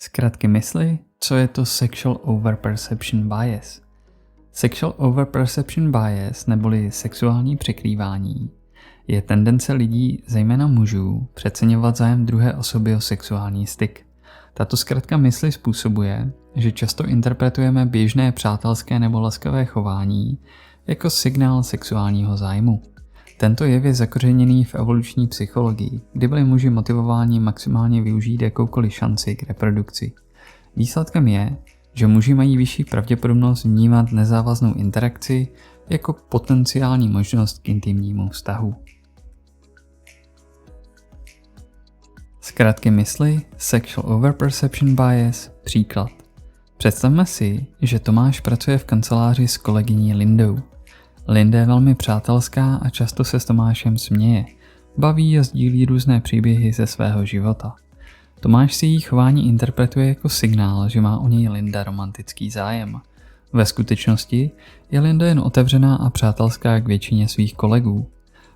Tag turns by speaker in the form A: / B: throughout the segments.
A: Zkratky mysli, co je to Sexual Overperception Bias? Sexual Overperception Bias, neboli sexuální překrývání, je tendence lidí, zejména mužů, přeceňovat zájem druhé osoby o sexuální styk. Tato zkratka mysli způsobuje, že často interpretujeme běžné přátelské nebo laskavé chování jako signál sexuálního zájmu. Tento jev je zakořeněný v evoluční psychologii, kdy byli muži motivováni maximálně využít jakoukoliv šanci k reprodukci. Výsledkem je, že muži mají vyšší pravděpodobnost vnímat nezávaznou interakci jako potenciální možnost k intimnímu vztahu. Zkratky mysli, Sexual Overperception Bias, příklad. Představme si, že Tomáš pracuje v kanceláři s kolegyní Lindou. Linda je velmi přátelská a často se s Tomášem směje, baví a sdílí různé příběhy ze svého života. Tomáš si její chování interpretuje jako signál, že má o něj Linda romantický zájem. Ve skutečnosti je Linda jen otevřená a přátelská k většině svých kolegů.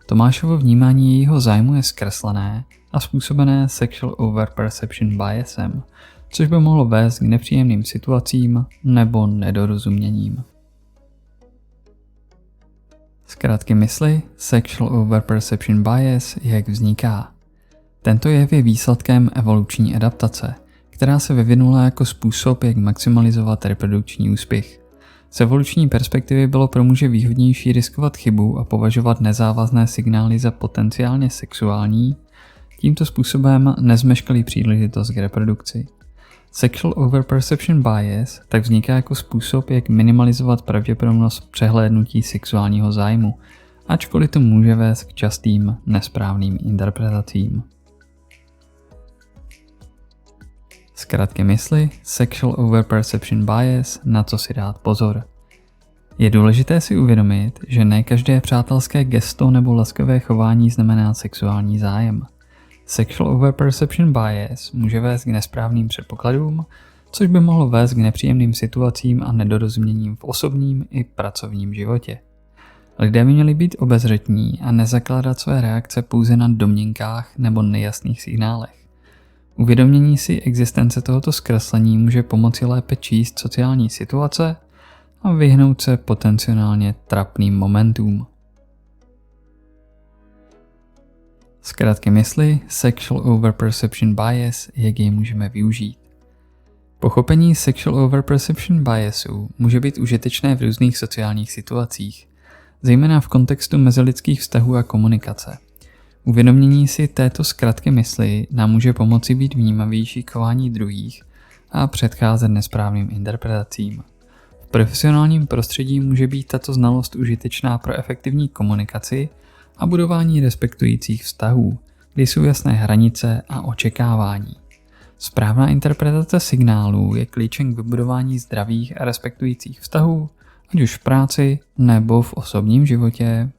A: Tomášovo vnímání jejího zájmu je zkreslené a způsobené Sexual Overperception Biasem, což by mohlo vést k nepříjemným situacím nebo nedorozuměním. Zkratky mysli, Sexual Overperception Bias, jak vzniká. Tento jev je výsledkem evoluční adaptace, která se vyvinula jako způsob, jak maximalizovat reprodukční úspěch. Z evoluční perspektivy bylo pro muže výhodnější riskovat chybu a považovat nezávazné signály za potenciálně sexuální, tímto způsobem nezmeškali příležitost k reprodukci. Sexual Overperception Bias tak vzniká jako způsob, jak minimalizovat pravděpodobnost přehlédnutí sexuálního zájmu, ačkoliv to může vést k častým nesprávným interpretacím. Zkratky mysli, Sexual Overperception Bias, na co si dát pozor. Je důležité si uvědomit, že ne každé přátelské gesto nebo laskavé chování znamená sexuální zájem. Sexual Overperception Bias může vést k nesprávným předpokladům, což by mohlo vést k nepříjemným situacím a nedorozuměním v osobním i pracovním životě. Lidé by měli být obezřetní a nezakládat své reakce pouze na domněnkách nebo nejasných signálech. Uvědomění si existence tohoto zkreslení může pomoci lépe číst sociální situace a vyhnout se potenciálně trapným momentům. Zkratky mysli, Sexual Overperception Bias, jak jej můžeme využít. Pochopení Sexual Overperception Biasu může být užitečné v různých sociálních situacích, zejména v kontextu mezilidských vztahů a komunikace. Uvědomění si této zkratky mysli nám může pomoci být vnímavější k chování druhých a předcházet nesprávným interpretacím. V profesionálním prostředí může být tato znalost užitečná pro efektivní komunikaci a budování respektujících vztahů, kdy jsou jasné hranice a očekávání. Správná interpretace signálů je klíčem k vybudování zdravých a respektujících vztahů, ať už v práci nebo v osobním životě.